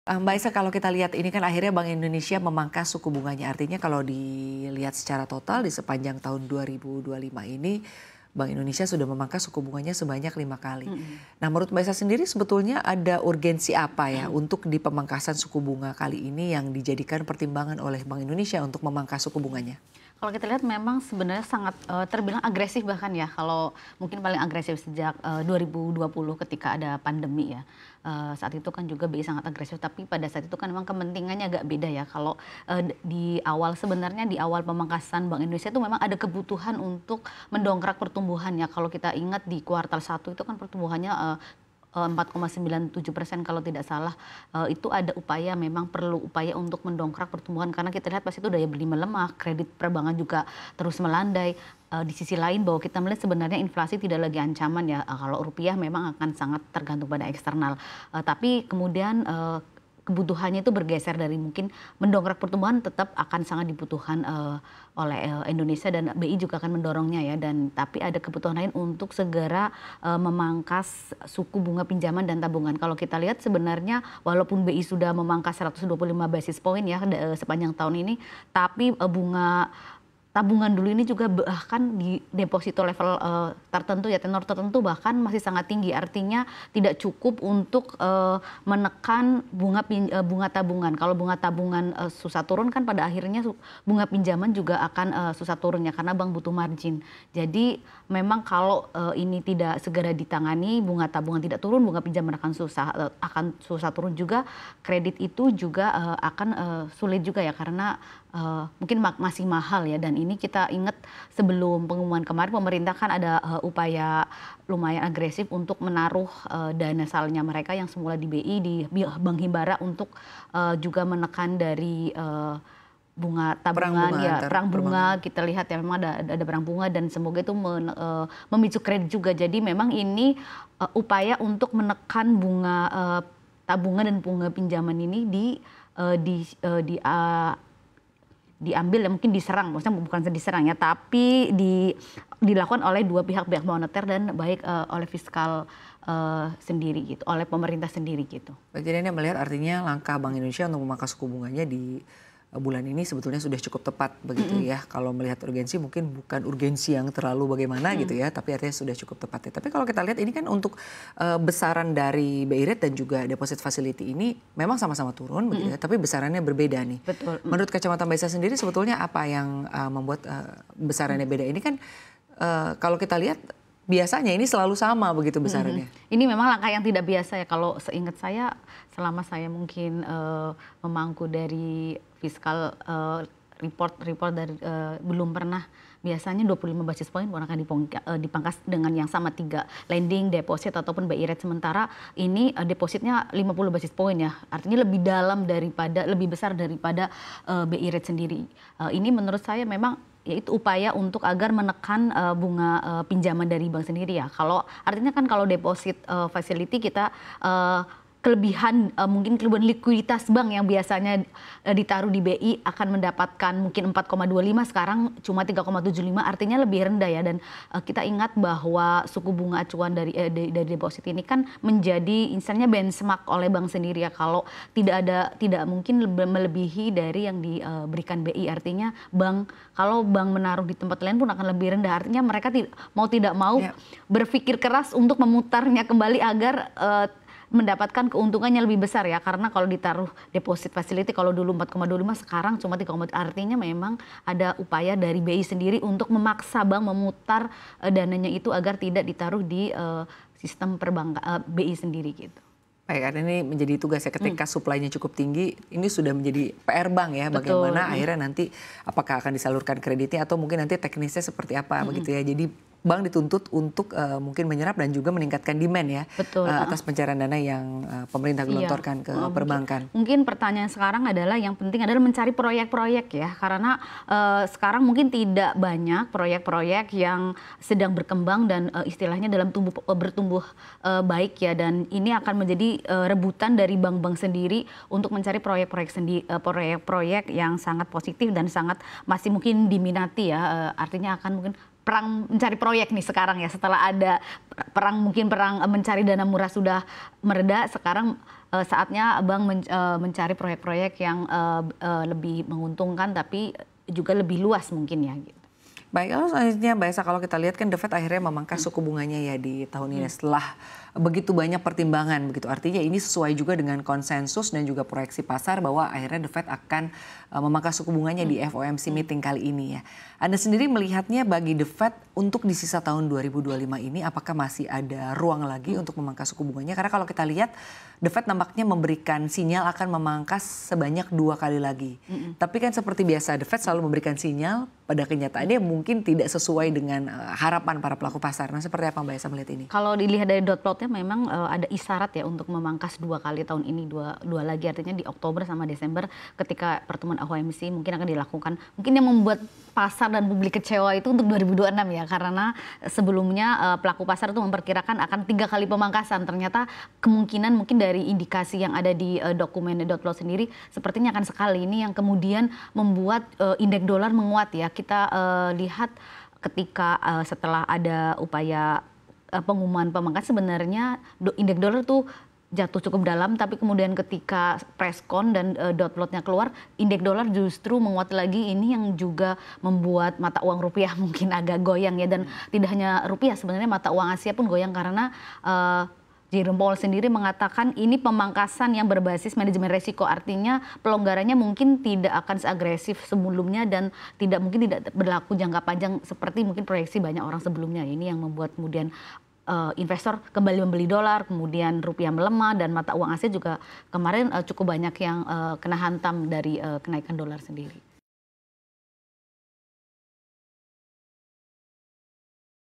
Mbak Isa, kalau kita lihat ini kan akhirnya Bank Indonesia memangkas suku bunganya. Artinya kalau dilihat secara total di sepanjang tahun 2025 ini, Bank Indonesia sudah memangkas suku bunganya sebanyak 5 kali. Nah, menurut Mbak Isa sendiri sebetulnya ada urgensi apa ya untuk di pemangkasan suku bunga kali ini yang dijadikan pertimbangan oleh Bank Indonesia untuk memangkas suku bunganya? Kalau kita lihat memang sebenarnya sangat terbilang agresif bahkan ya, kalau mungkin paling agresif sejak 2020 ketika ada pandemi ya. Saat itu kan juga BI sangat agresif, tapi pada saat itu kan memang kepentingannya agak beda ya. Kalau sebenarnya di awal pemangkasan Bank Indonesia itu memang ada kebutuhan untuk mendongkrak pertumbuhan ya. Kalau kita ingat di kuartal 1 itu kan pertumbuhannya 4,97% kalau tidak salah. Itu ada upaya, memang perlu upaya untuk mendongkrak pertumbuhan karena kita lihat pas itu daya beli melemah, kredit perbankan juga terus melandai. Di sisi lain bahwa kita melihat sebenarnya inflasi tidak lagi ancaman ya, kalau rupiah memang akan sangat tergantung pada eksternal. Tapi kemudian kebutuhannya itu bergeser dari mungkin mendongkrak pertumbuhan tetap akan sangat dibutuhkan oleh Indonesia dan BI juga akan mendorongnya ya, dan tapi ada kebutuhan lain untuk segera memangkas suku bunga pinjaman dan tabungan. Kalau kita lihat sebenarnya walaupun BI sudah memangkas 125 basis point ya sepanjang tahun ini, tapi bunga tabungan dulu ini juga bahkan di deposito level tertentu ya, tenor tertentu bahkan masih sangat tinggi. Artinya tidak cukup untuk menekan bunga tabungan. Kalau bunga tabungan susah turun kan pada akhirnya bunga pinjaman juga akan susah turun ya, karena bank butuh margin. Jadi memang kalau ini tidak segera ditangani, bunga tabungan tidak turun, bunga pinjaman akan susah turun juga. Kredit itu juga akan sulit juga ya, karena mungkin masih mahal ya. Dan ini kita ingat sebelum pengumuman kemarin pemerintah kan ada upaya lumayan agresif untuk menaruh dana salnya mereka yang semula di BI di Bank Himbara untuk juga menekan dari bunga tabungan perang bunga. Kita lihat ya memang ada perang bunga dan semoga itu memicu kredit juga. Jadi memang ini upaya untuk menekan bunga tabungan dan bunga pinjaman ini diambil ya, mungkin diserang, maksudnya bukan diserang ya, tapi dilakukan oleh dua pihak moneter dan baik oleh fiskal sendiri gitu, oleh pemerintah sendiri gitu. Jadi Anda melihat artinya langkah Bank Indonesia untuk memangkas suku bunganya di bulan ini sebetulnya sudah cukup tepat begitu ya. Kalau melihat urgensi mungkin bukan urgensi yang terlalu bagaimana gitu ya, tapi artinya sudah cukup tepat ya. Tapi kalau kita lihat ini kan untuk besaran dari BI Rate dan juga deposit facility ini memang sama-sama turun begitu ya, tapi besarannya berbeda nih. Betul. Menurut kacamata Mbak Isa sendiri sebetulnya apa yang membuat besarannya beda? Ini kan kalau kita lihat biasanya ini selalu sama begitu besarannya. Ini memang langkah yang tidak biasa ya. Kalau seingat saya, selama saya mungkin memangku dari fiskal report dari belum pernah, biasanya 25 basis point akan dipangkas dengan yang sama 3 lending, deposit ataupun BI Rate. Sementara ini depositnya 50 basis point ya. Artinya lebih besar daripada BI Rate sendiri. Ini menurut saya memang yaitu upaya untuk agar menekan bunga pinjaman dari bank sendiri ya. Artinya kan kalau deposit facility kita mungkin kelebihan likuiditas bank yang biasanya ditaruh di BI akan mendapatkan mungkin 4,25, sekarang cuma 3,75, artinya lebih rendah ya. Dan kita ingat bahwa suku bunga acuan dari deposit ini kan menjadi misalnya benchmark oleh bank sendiri ya. Kalau tidak mungkin melebihi dari yang diberikan BI, artinya kalau bank menaruh di tempat lain pun akan lebih rendah. Artinya mereka tidak mau berpikir keras untuk memutarnya kembali agar mendapatkan keuntungannya lebih besar ya, karena kalau ditaruh deposit facility kalau dulu 4,25 sekarang cuma 3, artinya memang ada upaya dari BI sendiri untuk memaksa bank memutar dananya itu agar tidak ditaruh di sistem perbankan BI sendiri gitu. Baik, karena ini menjadi tugas ya ketika supply-nya cukup tinggi, ini sudah menjadi PR bank ya. Betul. Bagaimana akhirnya nanti apakah akan disalurkan kreditnya atau mungkin nanti teknisnya seperti apa begitu ya. Jadi bank dituntut untuk mungkin menyerap dan juga meningkatkan demand ya. Betul. Atas pencairan dana yang pemerintah gelontorkan ke perbankan. Mungkin pertanyaan sekarang adalah yang penting adalah mencari proyek-proyek ya, karena sekarang mungkin tidak banyak proyek-proyek yang sedang berkembang dan istilahnya dalam bertumbuh baik ya, dan ini akan menjadi rebutan dari bank-bank sendiri untuk mencari proyek-proyek yang sangat positif dan masih mungkin diminati ya. Artinya akan mungkin perang mencari proyek nih sekarang ya, setelah ada perang mencari dana murah sudah mereda, sekarang saatnya Bank mencari proyek-proyek yang lebih menguntungkan tapi juga lebih luas mungkin ya gitu. Baik, lalu selanjutnya Mbak Esa, kalau kita lihat kan The Fed akhirnya memangkas suku bunganya ya di tahun ini setelah begitu banyak pertimbangan begitu. Artinya ini sesuai juga dengan konsensus dan juga proyeksi pasar bahwa akhirnya The Fed akan memangkas suku bunganya di FOMC meeting kali ini ya. Anda sendiri melihatnya bagi The Fed untuk di sisa tahun 2025 ini apakah masih ada ruang lagi untuk memangkas suku bunganya? Karena kalau kita lihat The Fed nampaknya memberikan sinyal akan memangkas sebanyak 2 kali lagi. Tapi kan seperti biasa The Fed selalu memberikan sinyal, pada kenyataannya mungkin tidak sesuai dengan harapan para pelaku pasar. Nah, seperti apa Mbak Esa melihat ini? Kalau dilihat dari dot plotnya memang ada isyarat ya untuk memangkas 2 kali tahun ini, dua lagi, artinya di Oktober sama Desember ketika pertemuan FOMC mungkin akan dilakukan. Mungkin yang membuat pasar dan publik kecewa itu untuk 2026 ya, karena sebelumnya pelaku pasar itu memperkirakan akan 3 kali pemangkasan. Ternyata kemungkinan mungkin dari indikasi yang ada di dokumen dot plot sendiri sepertinya akan sekali. Ini yang kemudian membuat indeks dolar menguat ya. Kita lihat ketika setelah ada upaya pengumuman pemangkasan sebenarnya indeks dolar tuh jatuh cukup dalam, tapi kemudian ketika preskon dan dot plotnya keluar, indeks dolar justru menguat lagi. Ini yang juga membuat mata uang rupiah mungkin agak goyang ya, dan tidak hanya rupiah, sebenarnya mata uang Asia pun goyang karena Jerome Powell sendiri mengatakan ini pemangkasan yang berbasis manajemen resiko, artinya pelonggarannya mungkin tidak akan seagresif sebelumnya dan mungkin tidak berlaku jangka panjang seperti mungkin proyeksi banyak orang sebelumnya. Ini yang membuat kemudian investor kembali membeli dolar, kemudian rupiah melemah dan mata uang Asia juga kemarin cukup banyak yang kena hantam dari kenaikan dolar sendiri.